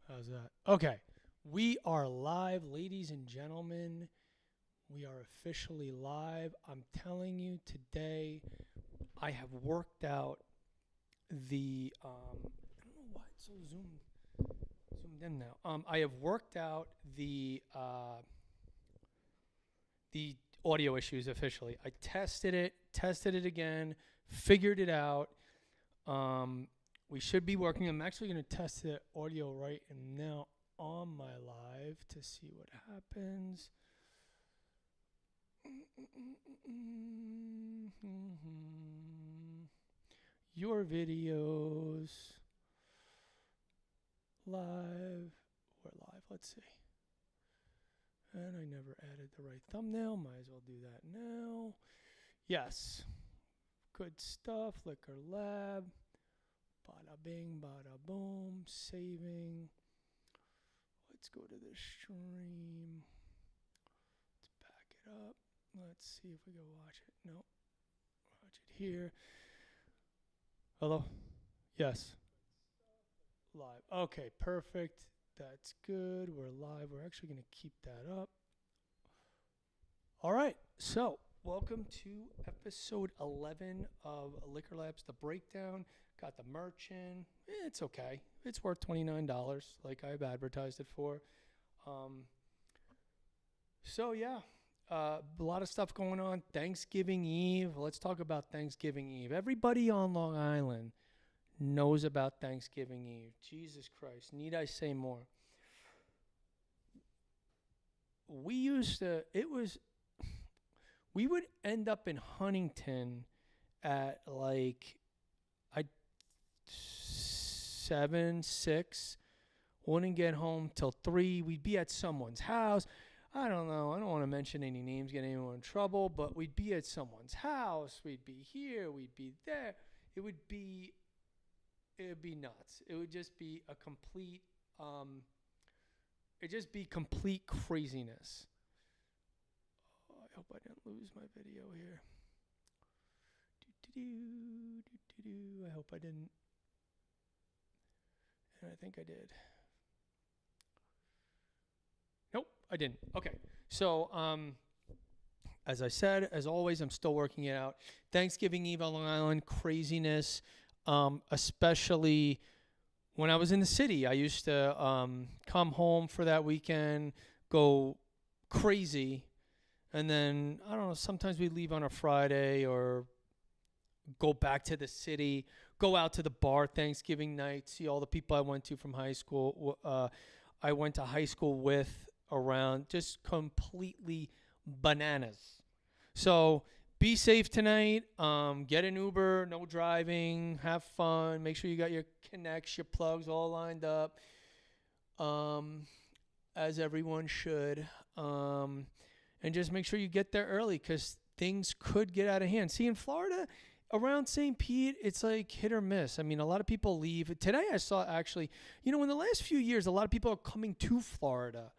How's that? Okay. We are live, ladies and gentlemen. We are officially live. I'm telling you today, I have worked out I don't know why it's so zoomed in now. I have worked out the audio issues officially. I tested it again, figured it out. Um, we should be working. I'm actually going to test the audio right now on my live to see what happens. Your videos live. We're live. Let's see. And I never added the right thumbnail. Might as well do that now. Yes. Good stuff. Liquor Lab. Bada bing, bada boom. Saving. Let's go to the stream. Let's back it up. Let's see if we can watch it. No. Watch it here. Hello? Yes. Live. Okay, perfect. That's good. We're live. We're actually going to keep that up. All right. So, welcome to episode 11 of Liquor Labs, The Breakdown. Got the merch in. It's okay. It's worth $29 like I've advertised it for. A lot of stuff going on. Thanksgiving Eve. Let's talk about Thanksgiving Eve. Everybody on Long Island knows about Thanksgiving Eve. Jesus Christ. Need I say more? We would end up in Huntington at like 7, 6. Wouldn't get home till 3. We'd be at someone's house. I don't know. I don't want to mention any names, get anyone in trouble, but we'd be at someone's house. We'd be here. We'd be there. It would be nuts. It would just be a complete, complete craziness. Oh, I hope I didn't lose my video here. I hope I didn't. And I think I did. Nope, I didn't. Okay. So, as I said, as always, I'm still working it out. Thanksgiving Eve on Long Island, craziness. Especially when I was in the city. I used to come home for that weekend, go crazy, and then, I don't know, sometimes we'd leave on a Friday or go back to the city, go out to the bar Thanksgiving night, see all the people I went to from high school. I went to high school with around, just completely bananas. So be safe tonight. Get an Uber, no driving, have fun. Make sure you got your connects, your plugs all lined up, as everyone should. And just make sure you get there early because things could get out of hand. See, in Florida, around St. Pete, it's like hit or miss. I mean, a lot of people leave. Today I saw actually, in the last few years, a lot of people are coming to Florida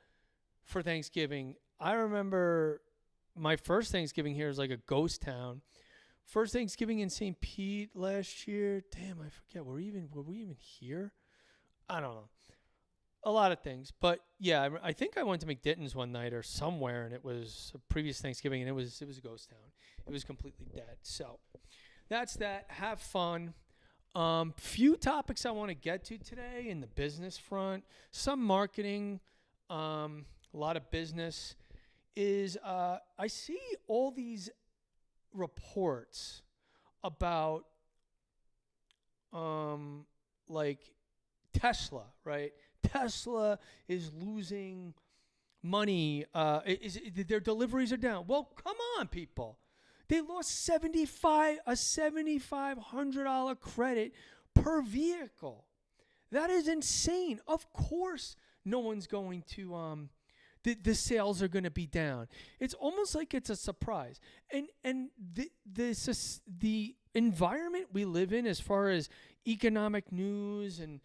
for Thanksgiving. I remember my first Thanksgiving here is like a ghost town. First Thanksgiving in St. Pete last year. Damn, I forget. Were we even here? I don't know. A lot of things. But yeah, I think I went to McDitton's one night or somewhere, and it was a previous Thanksgiving, and it was a ghost town. It was completely dead. So that's that. Have fun. Few topics I want to get to today in the business front. Some marketing, a lot of business. Is I see all these reports about like Tesla, right? Tesla is losing money. Their deliveries are down. Well, come on, people. They lost a $7,500 credit per vehicle. That is insane. Of course, no one's going to the sales are going to be down. It's almost like it's a surprise. And the environment we live in as far as economic news and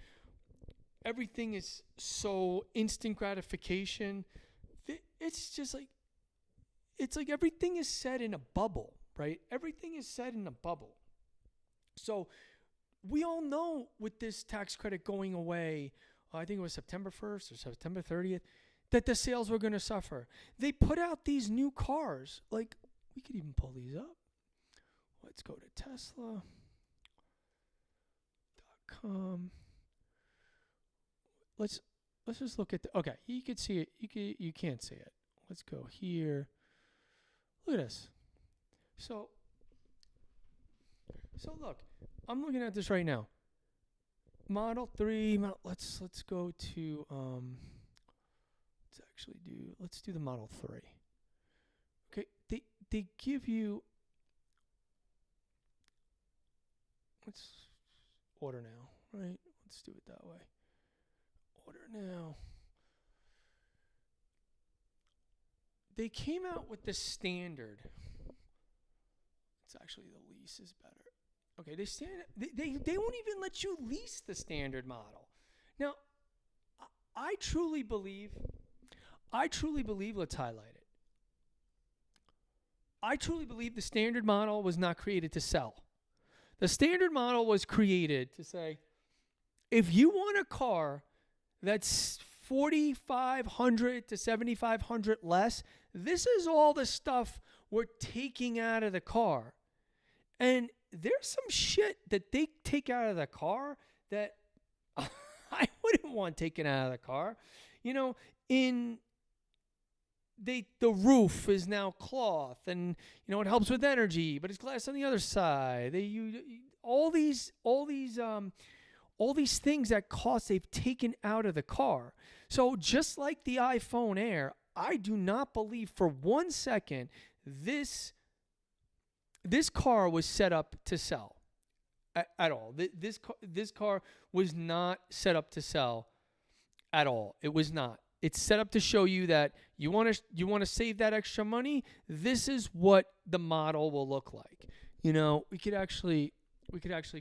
everything is so instant gratification. It's just like, it's like everything is set in a bubble, right? Everything is set in a bubble. So we all know with this tax credit going away, I think it was September 1st or September 30th, that the sales were going to suffer. They put out these new cars. Like, we could even pull these up. Let's go to Tesla.com. Let's just look at okay, you can see it. You can't see it. Let's go here. Look at this. So look, I'm looking at this right now. Model 3, let's go to let's do the Model 3. Okay, they give you, let's order now, right? Let's do it that way. Order now. They came out with the standard. It's actually the lease is better. Okay, they won't even let you lease the standard model. Now, I truly believe, let's highlight it. I truly believe the standard model was not created to sell. The standard model was created to say, if you want a car that's $4,500 to $7,500 less, this is all the stuff we're taking out of the car. And there's some shit that they take out of the car that I wouldn't want taken out of the car. You know, the roof is now cloth, and you know it helps with energy, but it's glass on the other side. All these things that cost they've taken out of the car. So just like the iPhone Air, I do not believe for 1 second this car was set up to sell at all. This car was not set up to sell at all. It was not. It's set up to show you that you want to save that extra money. This is what the model will look like. You know, we could actually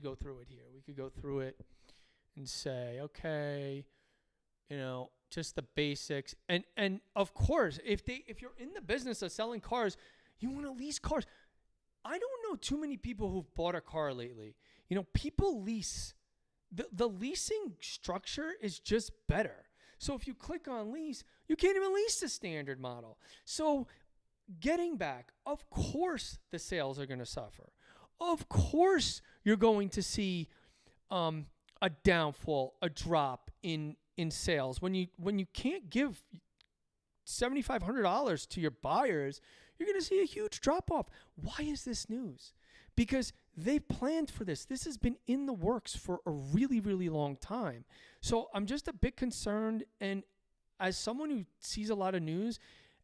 go through it here. We could go through it and say, okay, you know, just the basics. And of course, if you're in the business of selling cars, you want to lease cars. I don't know too many people who've bought a car lately. You know, people lease. The leasing structure is just better. So if you click on lease, you can't even lease the standard model. So getting back, of course the sales are going to suffer. Of course you're going to see a downfall, a drop in sales. When you can't give $7,500 to your buyers, you're going to see a huge drop off. Why is this news? Because they've planned for this. This has been in the works for a really, really long time. So I'm just a bit concerned. And as someone who sees a lot of news,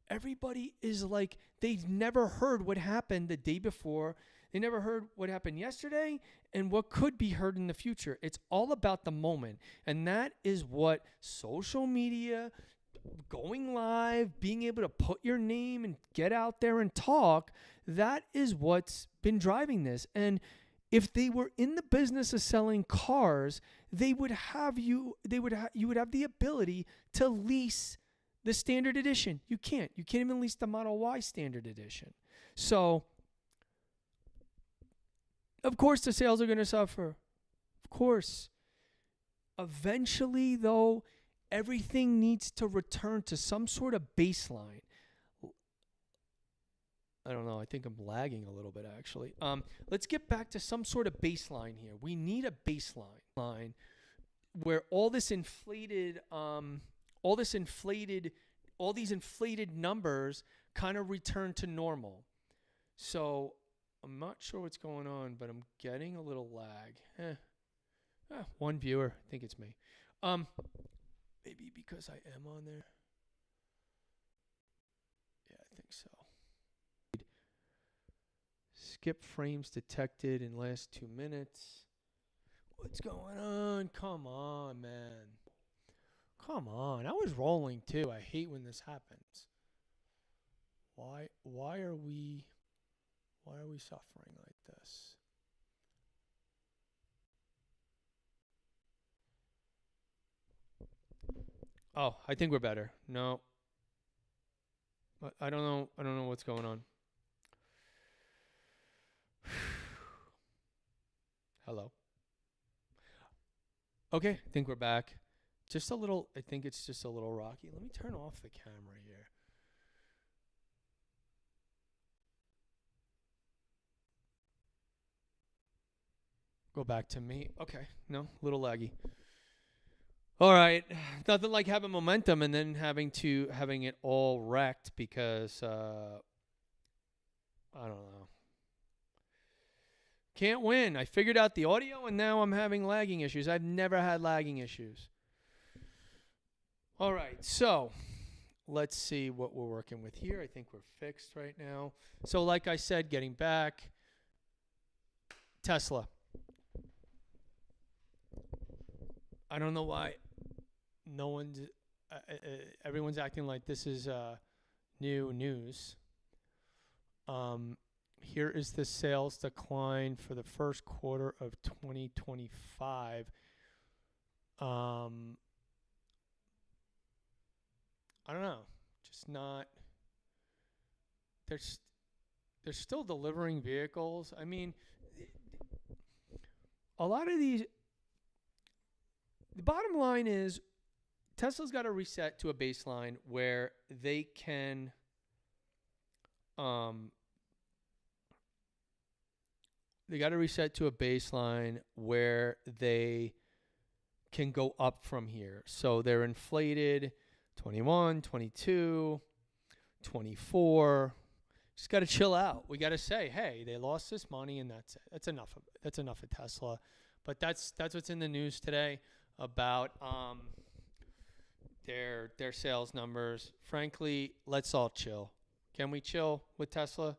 everybody is like, they've never heard what happened the day before. They never heard what happened yesterday and what could be heard in the future. It's all about the moment. And that is what social media, going live, being able to put your name and get out there and talk, that is what's been driving this. And if they were in the business of selling cars, you would have the ability to lease the standard edition. You can't even lease the Model Y standard edition. So of course the sales are going to suffer. Of course. Eventually though, everything needs to return to some sort of baseline. I don't know. I think I'm lagging a little bit, actually. Let's get back to some sort of baseline here. We need a baseline where all these inflated numbers kind of return to normal. So I'm not sure what's going on, but I'm getting a little lag. One viewer. I think it's me. Maybe because I am on there. Yeah, I think so. Skip frames detected in last 2 minutes. What's going on? Come on, man. Come on. I was rolling too. I hate when this happens. Why are we suffering like this? Oh, I think we're better. No. I don't know what's going on. Hello. Okay, I think we're back. just a little. I think it's just a little rocky. Let me turn off the camera here. Go back to me. Okay, no, a little laggy. All right, nothing like having momentum and then having it all wrecked because I don't know. Can't win. I figured out the audio and now I'm having lagging issues. I've never had lagging issues. All right, so let's see what we're working with here. I think we're fixed right now. So like I said, getting back, Tesla. I don't know why everyone's acting like this is new news. Here is the sales decline for the first quarter of 2025. I don't know, just not. They're still delivering vehicles. I mean, a lot of these. The bottom line is Tesla's got to reset to a baseline where they can go up from here. So they're inflated 21, 22, 24. Just got to chill out. We got to say, hey, they lost this money and that's it. That's enough of it. That's enough of Tesla. But that's what's in the news today about their sales numbers. Frankly, let's all chill. Can we chill with Tesla?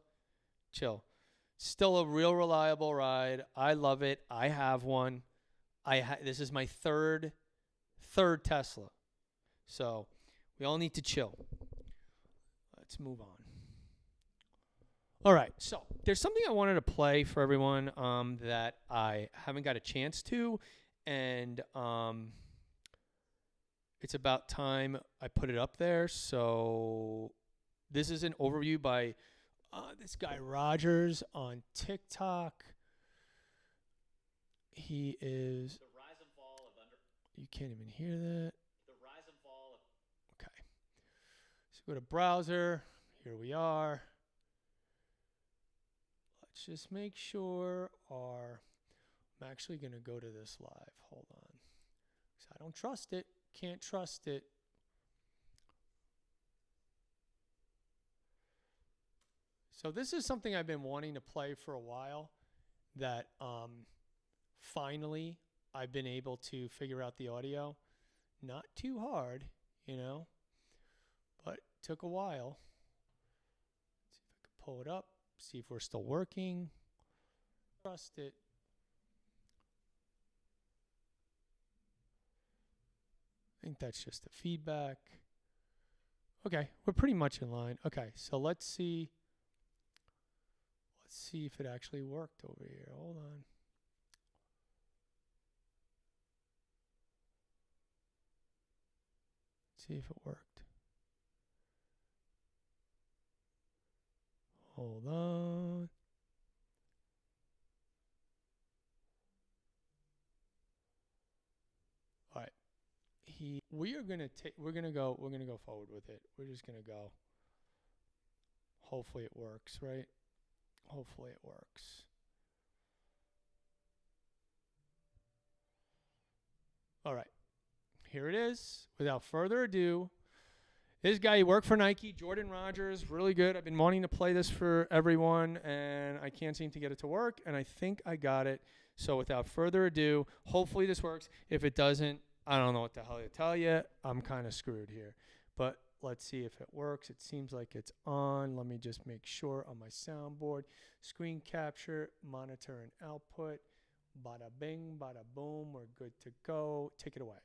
Chill. Still a real reliable ride. I love it. I have one. This is my third Tesla. So we all need to chill. Let's move on. All right, so there's something I wanted to play for everyone that I haven't got a chance to, and it's about time I put it up there. So this is an overview by this guy Rogers on TikTok. He is. The rise and fall of You can't even hear that. The rise and fall of. Okay. So go to browser. Here we are. Let's just make sure I'm actually going to go to this live. Hold on. So I don't trust it. Can't trust it. So this is something I've been wanting to play for a while that finally I've been able to figure out the audio. Not too hard, but took a while. Let's see if I can pull it up. See if we're still working. Trust it. I think that's just the feedback. Okay, we're pretty much in line. Okay, so let's see. Let's see if it actually worked over here. Hold on. Let's see if it worked. Hold on. All right. We're gonna go forward with it. We're just gonna go. Hopefully it works, right? Hopefully it works. All right. Here it is. Without further ado, this guy, he worked for Nike, Jordan Rogers, really good. I've been wanting to play this for everyone, and I can't seem to get it to work, and I think I got it. So without further ado, hopefully this works. If it doesn't, I don't know what the hell to tell you. I'm kind of screwed here. But let's see if it works. It seems like it's on. Let me just make sure on my soundboard. Screen capture, monitor and output. Bada bing, bada boom. We're good to go. Take it away.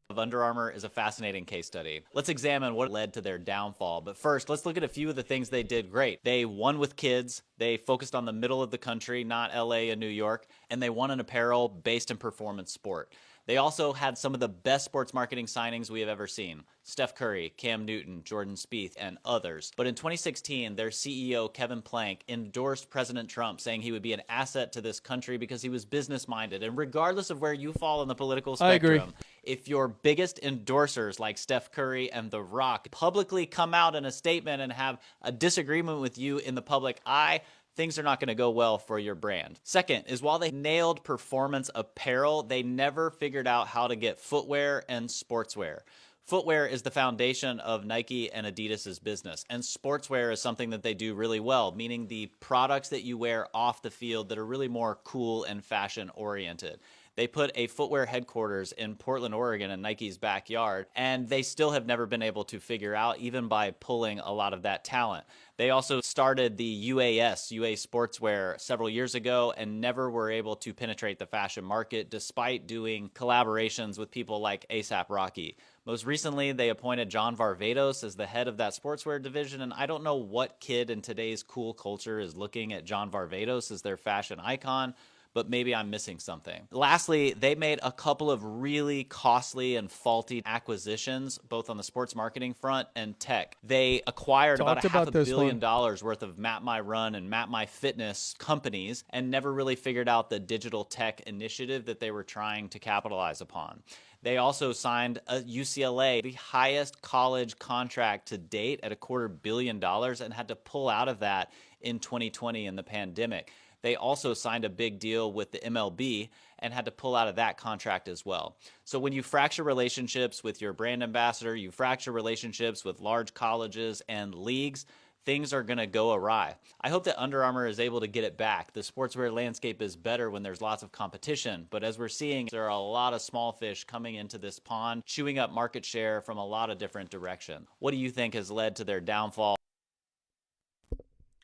Of Under Armour is a fascinating case study. Let's examine what led to their downfall. But first, let's look at a few of the things they did great. They won with kids. They focused on the middle of the country, not LA and New York. And they won in apparel based in performance sport. They also had some of the best sports marketing signings we have ever seen. Steph Curry, Cam Newton, Jordan Spieth, and others. But in 2016, their CEO, Kevin Plank, endorsed President Trump, saying he would be an asset to this country because he was business-minded. And regardless of where you fall in the political spectrum, If your biggest endorsers like Steph Curry and The Rock publicly come out in a statement and have a disagreement with you in the public eye, things are not going to go well for your brand. Second is, while they nailed performance apparel, they never figured out how to get footwear and sportswear. Footwear is the foundation of Nike and Adidas's business, and sportswear is something that they do really well, meaning the products that you wear off the field that are really more cool and fashion oriented. They put a footwear headquarters in Portland, Oregon, in Nike's backyard, and they still have never been able to figure out, even by pulling a lot of that talent. They also started the UA Sportswear several years ago and never were able to penetrate the fashion market despite doing collaborations with people like A$AP Rocky. Most recently, they appointed John Varvatos as the head of that sportswear division, and I don't know what kid in today's cool culture is looking at John Varvatos as their fashion icon, but maybe I'm missing something. Lastly, they made a couple of really costly and faulty acquisitions, both on the sports marketing front and tech. They acquired about $500 million worth of Map My Run and Map My Fitness companies and never really figured out the digital tech initiative that they were trying to capitalize upon. They also signed a UCLA, the highest college contract to date at $250 million, and had to pull out of that in 2020 in the pandemic. They also signed a big deal with the MLB and had to pull out of that contract as well. So when you fracture relationships with your brand ambassador, you fracture relationships with large colleges and leagues, things are going to go awry. I hope that Under Armour is able to get it back. The sportswear landscape is better when there's lots of competition, but as we're seeing, there are a lot of small fish coming into this pond, chewing up market share from a lot of different directions. What do you think has led to their downfall?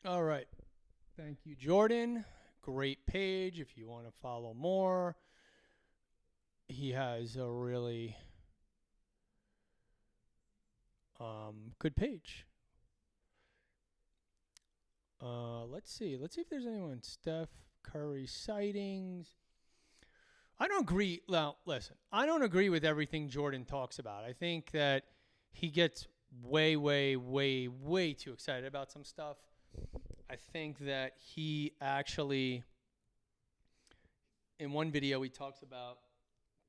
All right. Thank you, Jordan. Great page if you want to follow more. He has a really good page. Let's see if there's anyone. Steph Curry sightings. I don't agree. Now, listen, I don't agree with everything Jordan talks about. I think that he gets way too excited about some stuff. I think that he actually, in one video, he talks about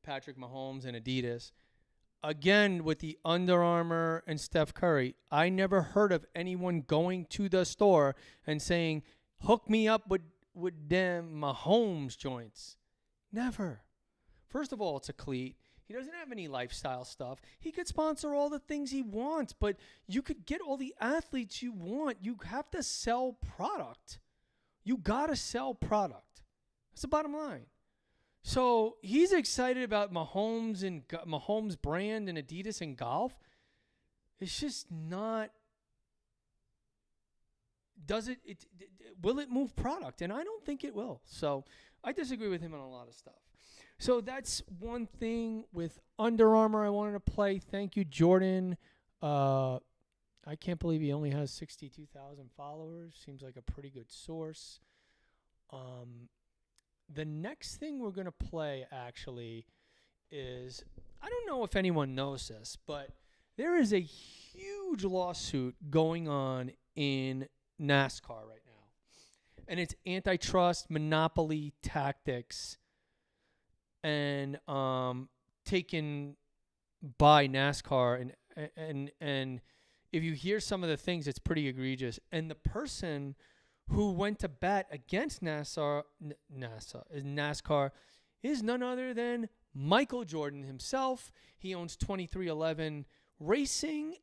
Patrick Mahomes and Adidas. Again, with the Under Armour and Steph Curry, I never heard of anyone going to the store and saying, hook me up with them Mahomes joints. Never. First of all, it's a cleat. He doesn't have any lifestyle stuff. He could sponsor all the things he wants, but you could get all the athletes you want. You have to sell product. You got to sell product. That's the bottom line. So he's excited about Mahomes and Mahomes brand and Adidas and golf. It's just not. Will it move product? And I don't think it will. So I disagree with him on a lot of stuff. So that's one thing with Under Armour I wanted to play. Thank you, Jordan. I can't believe he only has 62,000 followers. Seems like a pretty good source. The next thing we're going to play, actually, is, I don't know if anyone knows this, but there is a huge lawsuit going on in NASCAR right now. And it's antitrust monopoly tactics and taken by NASCAR. And if you hear some of the things, it's pretty egregious. And the person who went to bat against NASCAR is none other than Michael Jordan himself. He owns 2311 Racing,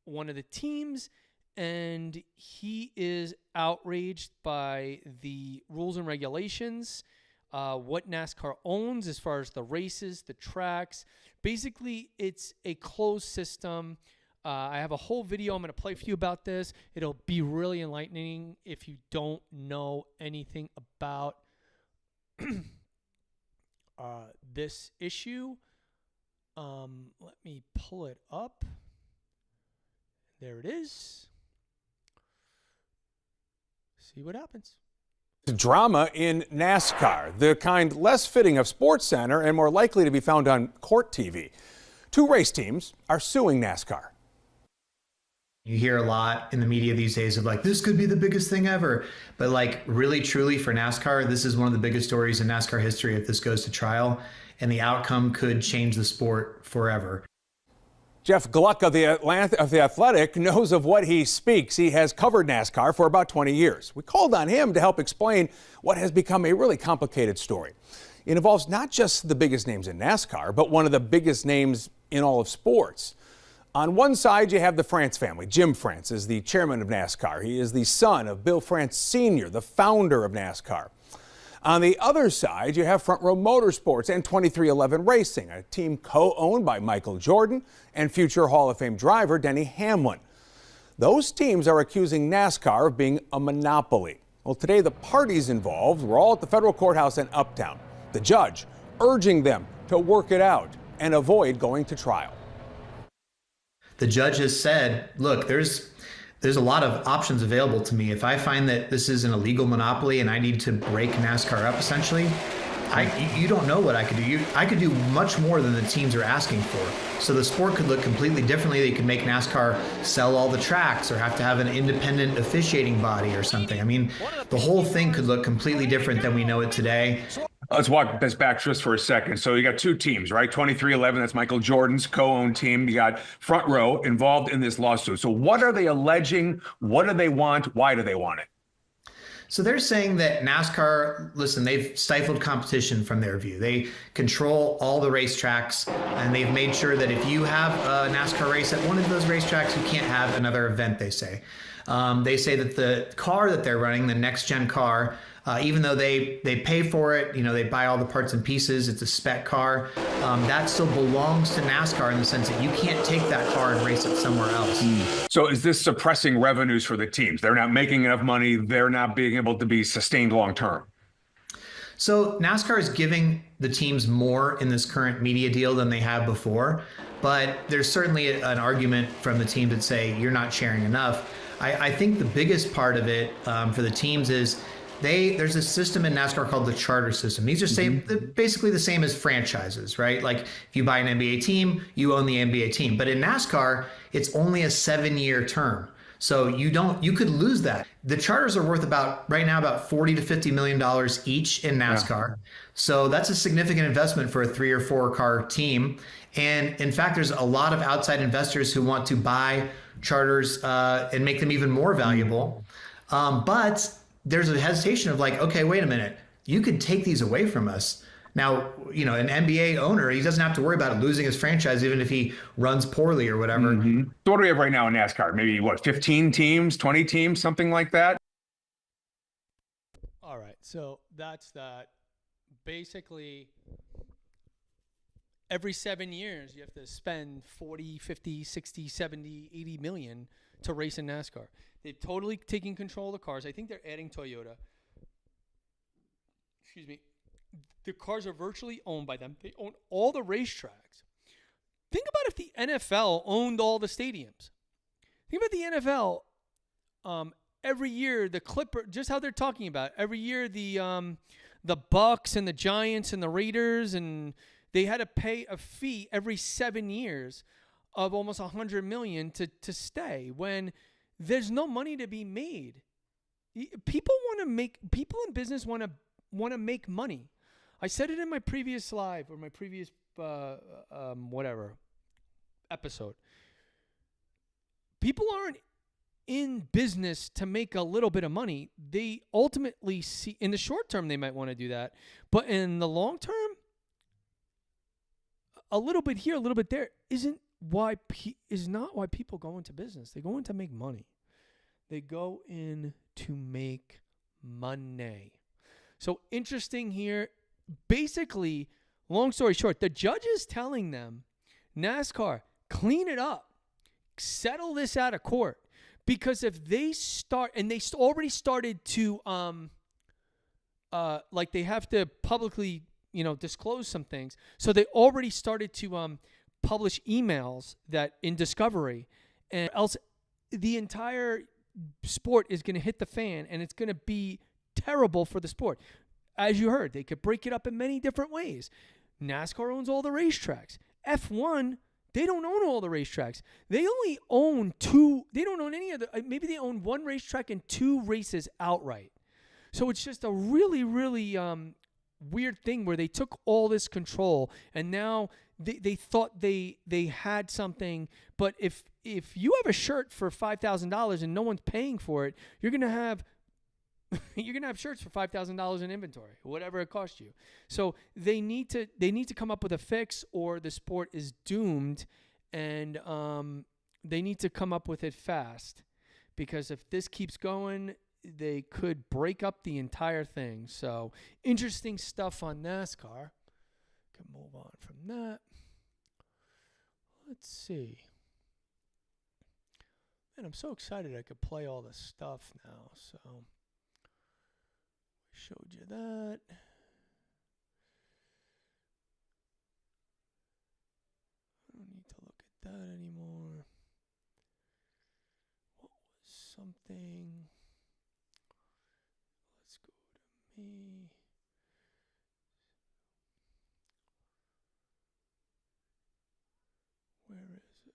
one of the teams, and he is outraged by the rules and regulations, what NASCAR owns as far as the races, the tracks. Basically, it's a closed system. I have a whole video I'm going to play for you about this. It'll be really enlightening if you don't know anything about this issue. Let me pull it up. There it is. See what happens. Drama in NASCAR, the kind less fitting of SportsCenter and more likely to be found on court TV. Two race teams are suing NASCAR. You hear a lot in the media these days of like, this could be the biggest thing ever. But like really, truly for NASCAR, this is one of the biggest stories in NASCAR history if this goes to trial. and the outcome could change the sport forever. Jeff Gluck of the Athletic knows of what he speaks. He has covered NASCAR for about 20 years. We called on him to help explain what has become a really complicated story. It involves not just the biggest names in NASCAR, but one of the biggest names in all of sports. On one side, you have the France family. Jim France is the chairman of NASCAR. He is the son of Bill France Sr., the founder of NASCAR. On the other side, you have Front Row Motorsports and 23XI Racing, a team co-owned by Michael Jordan and future Hall of Fame driver Denny Hamlin. Those teams are accusing NASCAR of being a monopoly. Well, today the parties involved were all at the federal courthouse in Uptown. The judge urging them to work it out and avoid going to trial. The judge has said, look, there's a lot of options available to me. If I find that this is an illegal monopoly and I need to break NASCAR up, essentially, you don't know what I could do. I could do much more than the teams are asking for. So the sport could look completely differently. They could make NASCAR sell all the tracks or have to have an independent officiating body or something. I mean, the whole thing could look completely different than we know it today. Let's walk this back just for a second. So you got two teams, right? 23XI, that's Michael Jordan's co-owned team. You got Front Row involved in this lawsuit. So what are they alleging? What do they want? Why do they want it? So they're saying that NASCAR, listen, they've stifled competition from their view. They control all the racetracks, and they've made sure that if you have a NASCAR race at one of those racetracks, you can't have another event, they say. They say that the car that they're running, the next-gen car, even though they pay for it, they buy all the parts and pieces, it's a spec car, that still belongs to NASCAR in the sense that you can't take that car and race it somewhere else. So is this suppressing revenues for the teams? They're not making enough money. They're not being able to be sustained long term. So NASCAR is giving the teams more in this current media deal than they have before, but there's certainly an argument from the teams that say you're not sharing enough. I think the biggest part of it for the teams is there's a system in NASCAR called the charter system. These are basically the same as franchises, right? Like if you buy an NBA team, you own the NBA team. But in NASCAR, it's only a 7-year term. So you could lose that. The charters are worth right now about $40 to $50 million each in NASCAR. Yeah. So that's a significant investment for a 3 or 4 car team. And in fact, there's a lot of outside investors who want to buy charters and make them even more valuable. But there's a hesitation of like, okay, wait a minute, you could take these away from us. Now, an NBA owner, he doesn't have to worry about losing his franchise, even if he runs poorly or whatever. Mm-hmm. So what do we have right now in NASCAR? Maybe 15 teams, 20 teams, something like that? All right. So that's that. Basically, every 7 years, you have to spend 40, 50, 60, 70, 80 million to race in NASCAR. They've totally taken control of the cars. I think they're adding Toyota. Excuse me. The cars are virtually owned by them. They own all the racetracks. Think about if the NFL owned all the stadiums. Think about the NFL. Every year, the Clipper, just how they're talking about, every year the Bucks and the Giants and the Raiders, and they had to pay a fee every 7 years of almost $100 million to stay when there's no money to be made. People in business want to make money. I said it in my previous live or my previous episode. People aren't in business to make a little bit of money. They ultimately see, in the short term, they might want to do that, but in the long term, a little bit here, a little bit there is not why people go into business. They go in to make money. They go in to make money. So interesting here. Basically, long story short, the judge is telling them, NASCAR, clean it up. Settle this out of court. Because if they start, and they already started to, they have to publicly, disclose some things. So they already started to publish emails that in Discovery, and else the entire sport is going to hit the fan, and it's going to be terrible for the sport. As you heard, they could break it up in many different ways. NASCAR owns all the racetracks. F1, they don't own all the racetracks. They only own 2. They don't own any other. Maybe they own 1 racetrack and 2 races outright. So it's just a really, really weird thing where they took all this control and now they thought they had something. But if you have a shirt for $5,000 and no one's paying for it, you're gonna have shirts for $5,000 in inventory, whatever it costs you. So they need to come up with a fix, or the sport is doomed, and they need to come up with it fast, because if this keeps going, they could break up the entire thing. So interesting stuff on NASCAR. Can move on from that. Let's see. Man, I'm so excited I could play all this stuff now. So showed you that. I don't need to look at that anymore. What was something? Let's go to me. Where is it?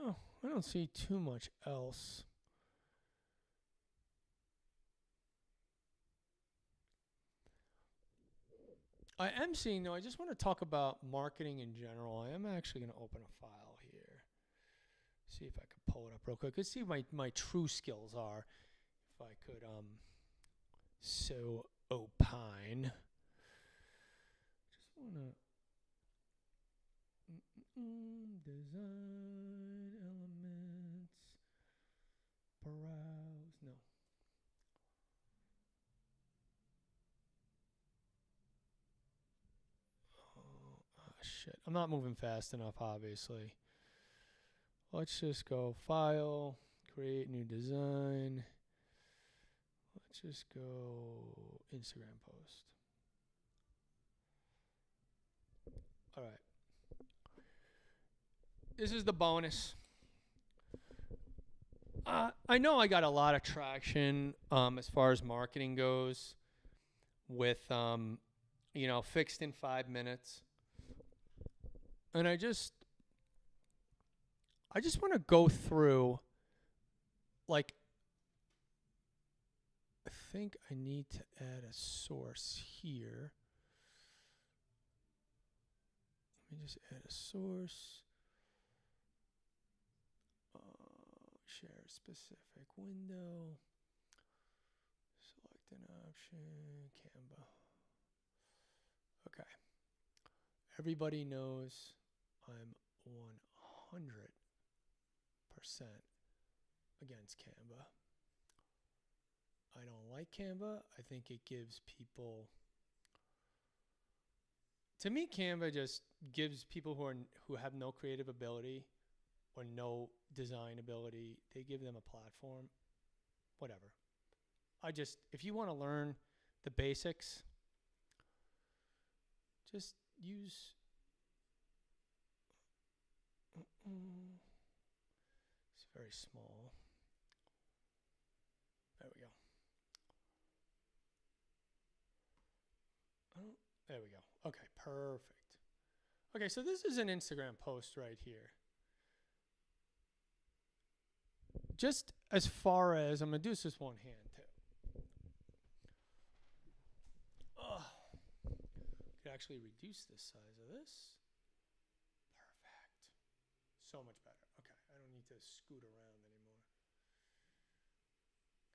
Oh, I don't see too much else. I am seeing, though, I just want to talk about marketing in general. I am actually going to open a file here. See if I could pull it up real quick. Let's see what my true skills are. If I could so opine. Just want to design elements, browse, no. Shit, I'm not moving fast enough, obviously. Let's just go file, create new design. Let's just go Instagram post. All right. This is the bonus. I know I got a lot of traction as far as marketing goes with, fixed in 5 minutes. And I just want to go through, like, I think I need to add a source here. Let me just add a source. Share a specific window. Select an option. Canva. Okay. Everybody knows I'm 100% against Canva. I don't like Canva. I think it gives people... To me, Canva just gives people who have no creative ability or no design ability, they give them a platform. Whatever. If you want to learn the basics, just use... It's very small. There we go. Oh, there we go. Okay, perfect. Okay, so this is an Instagram post right here. Just as far as, I'm going to do this with one hand too. Could actually reduce the size of this. Perfect. So much better. Okay, I don't need to scoot around anymore.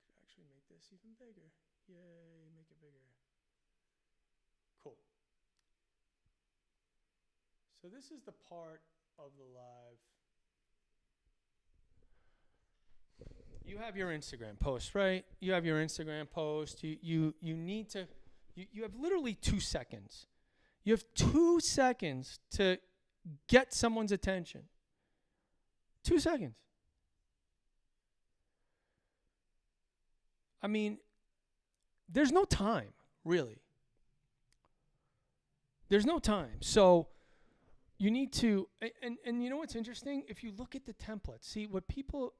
Could actually make this even bigger. Yay, make it bigger. Cool. So this is the part of the live. You have your Instagram post, right? You have your Instagram post. You need to, you have literally 2 seconds. You have 2 seconds to get someone's attention. 2 seconds. I mean, there's no time, really. There's no time. So you need to, and you know what's interesting? If you look at the template, see what people,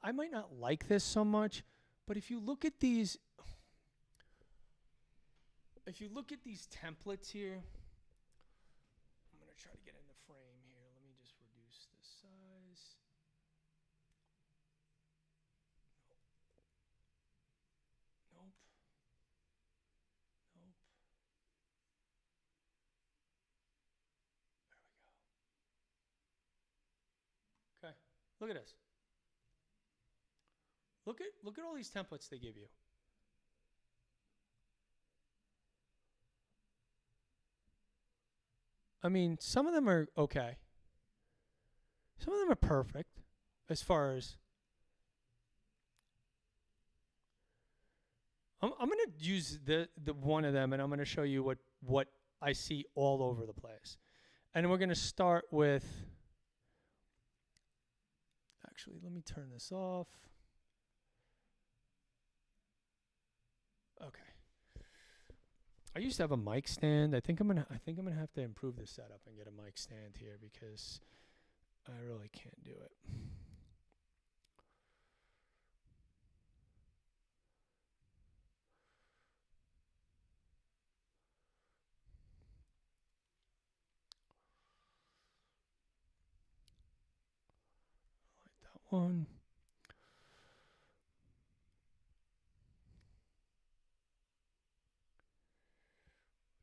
I might not like this so much, but if you look at these templates here, I'm going to try to get in the frame here. Let me just reduce the size. Look at this. Look at all these templates they give you. I mean, some of them are okay. Some of them are perfect as far as I'm going to use the one of them, and I'm going to show you what I see all over the place. And we're going to start with, actually, let me turn this off. Okay. I used to have a mic stand. I think I'm gonna have to improve the setup and get a mic stand here because I really can't do it. Like that one.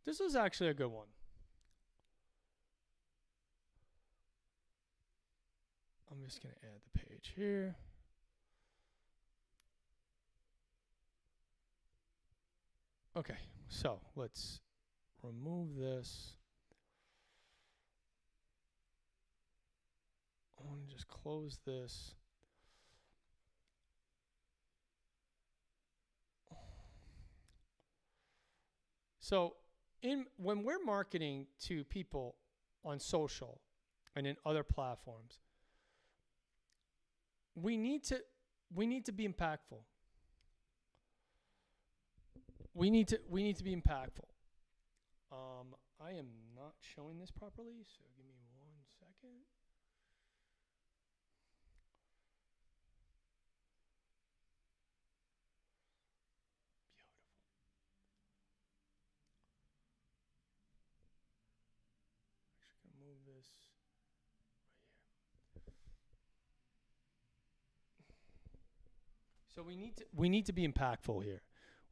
This was actually a good one. I'm just going to add the page here. Okay, so let's remove this. I want to just close this. So when we're marketing to people on social and in other platforms, we need to be impactful. We need to be impactful. I am not showing this properly, so give me 1 second. Beautiful. Actually, gonna move this right here. So we need to be impactful here.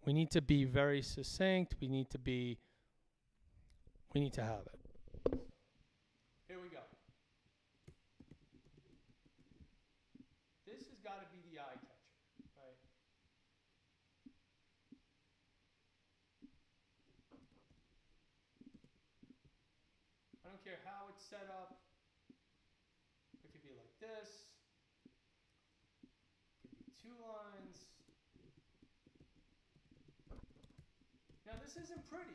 We need to be very succinct. We need to have it. Here we go. This has got to be the eye catcher, right? I don't care how it's set up. It could be like this. It could be 2 lines. Now this isn't pretty.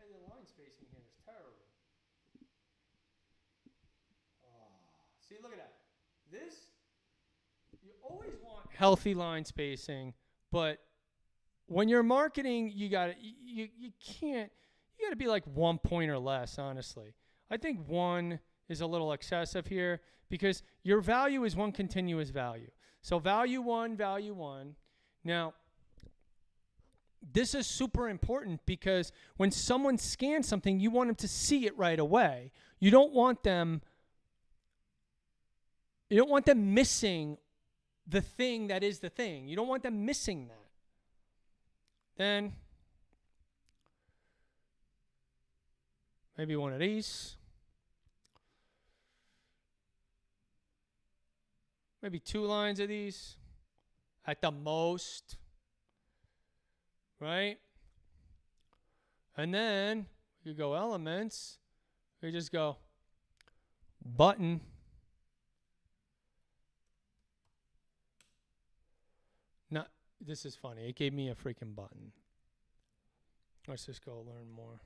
The line spacing here is terrible. Oh, see, look at that. This, you always want healthy line spacing, but when you're marketing, you gotta be like 1 point or less, honestly. I think 1 is a little excessive here because your value is one continuous value. So value 1. Now, this is super important because when someone scans something, you want them to see it right away. You don't want them missing the thing that is the thing. You don't want them missing that. Then maybe one of these. Maybe 2 lines of these at the most. Right? And then you go elements. You just go button. Not, this is funny. It gave me a freaking button. Let's just go learn more.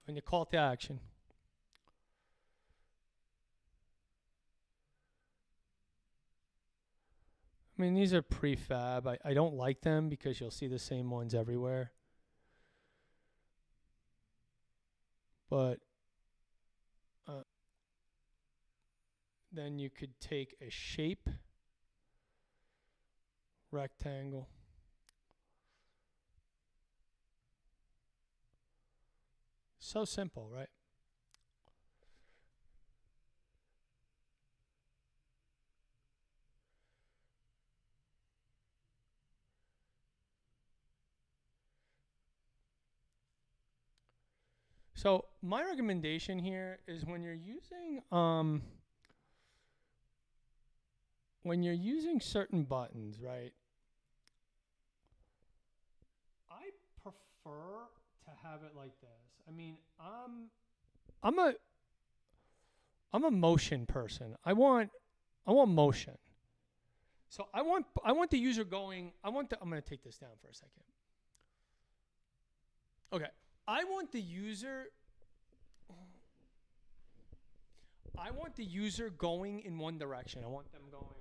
And you call to action. I mean, these are prefab. I don't like them because you'll see the same ones everywhere. But then you could take a shape, rectangle. So simple, right? So my recommendation here is when you're using certain buttons, right? I prefer to have it like this. I mean, I'm a motion person. I want motion. So I want the user going. I'm going to take this down for a second. Okay. I want the user going in one direction. I want them going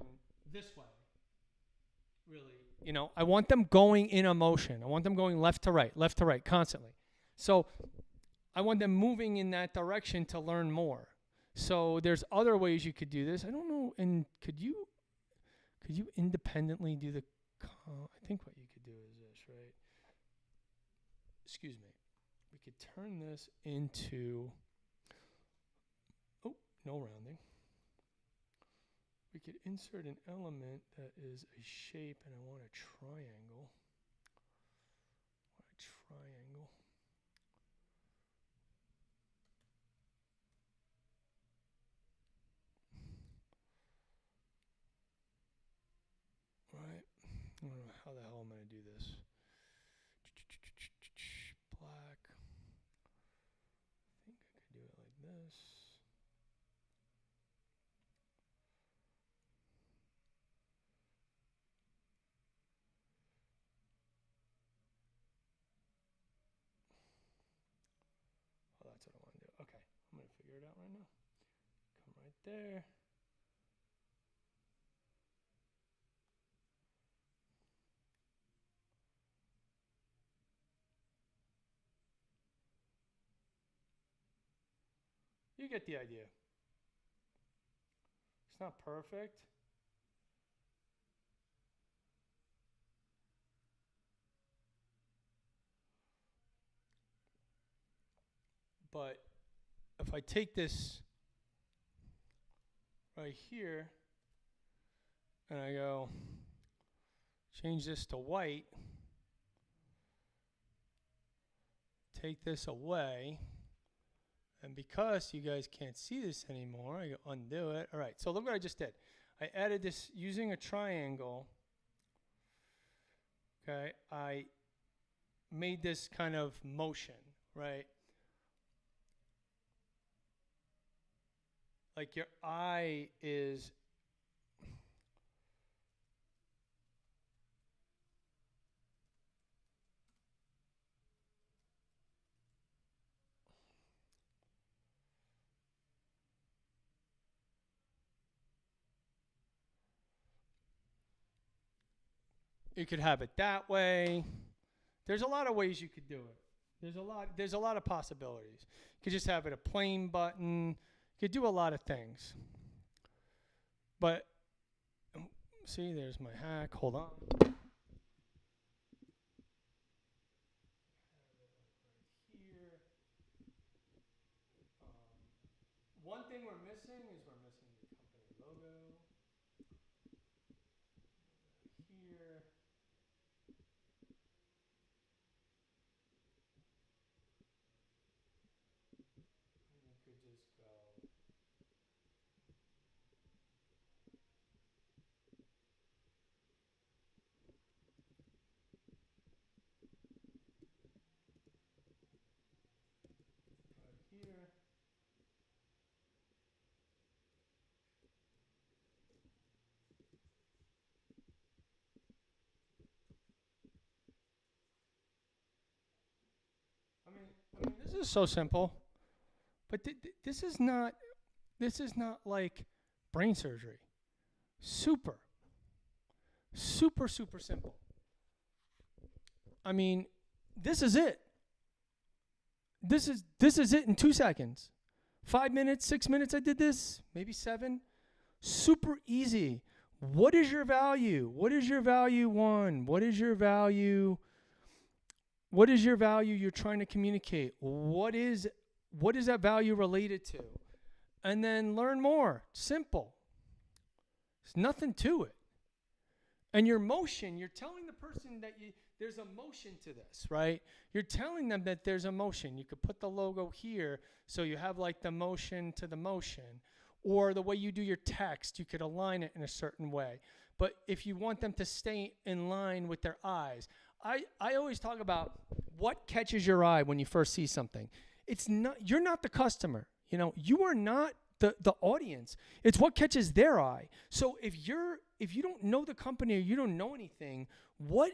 this way. Really. I want them going in a motion. I want them going left to right constantly. So I want them moving in that direction to learn more. So there's other ways you could do this. I don't know. And could you independently do I think what you could do is this, right? Excuse me. We could turn this into, no rounding. We could insert an element that is a shape, and I want a triangle. Right. I don't know how the hell I'm going to do this. Black. I think I could do it like this. Oh, that's what I want to do. Okay. I'm going to figure it out right now. Come right there. You get the idea. It's not perfect. But if I take this right here and I go change this to white, take this away, and because you guys can't see this anymore, I go undo it. All right, so look what I just did. I added this using a triangle. Okay, I made this kind of motion, right? Like your eye is you could have it that way. There's a lot of ways you could do it. There's a lot of possibilities. You could just have it a plain button. You could do a lot of things. But see, there's my hack. Hold on. Here. One thing we're missing is the company logo. Here. And you could just go. Right here. I mean, this is so simple, but this is not like brain surgery. Super simple. I mean, this is it. This is it in 2 seconds. 5 minutes, 6 minutes I did this, maybe 7. Super easy. What is your value? What is your value one? What is your value? What is your value you're trying to communicate? What is that value related to? And then learn more. Simple. There's nothing to it. And your motion, you're telling the person that there's a motion to this, right? You're telling them that there's a motion. You could put the logo here so you have like the motion to the motion. Or the way you do your text, you could align it in a certain way. But if you want them to stay in line with their eyes, I always talk about what catches your eye when you first see something. It's not, you're not the customer. You know, you are not the audience. It's what catches their eye. So if you don't know the company or you don't know anything, what's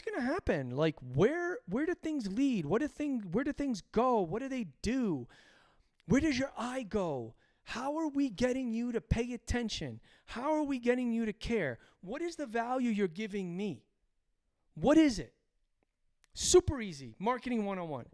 going to happen? Like where do things lead? Where do things go? What do they do? Where does your eye go? How are we getting you to pay attention? How are we getting you to care? What is the value you're giving me? What is it? Super easy. Marketing 101.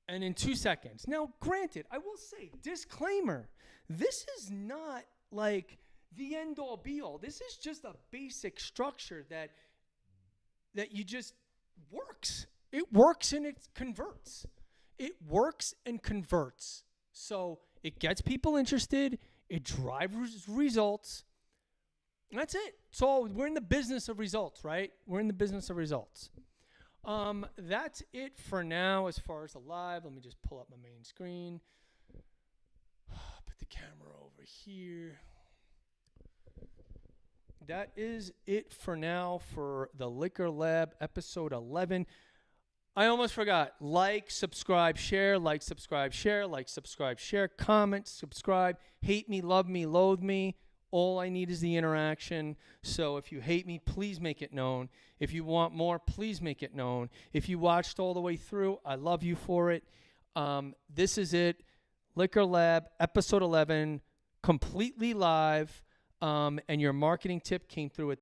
And in 2 seconds. Now, granted, I will say, disclaimer, this is not like the end-all be-all. This is just a basic structure that you just works. It works and it converts. It works and converts. So it gets people interested. It drives results. And that's it. So we're in the business of results, right? We're in the business of results. That's it for now as far as the live. Let me just pull up my main screen. Put the camera over here. That is it for now for the Liquor Lab episode 11. I almost forgot. Like, subscribe, share, like, subscribe, share, like, subscribe, share, comment, subscribe, hate me, love me, loathe me. All I need is the interaction. So if you hate me, please make it known. If you want more, please make it known. If you watched all the way through, I love you for it. This is it. Liquor Lab, episode 11, completely live. And your marketing tip came through at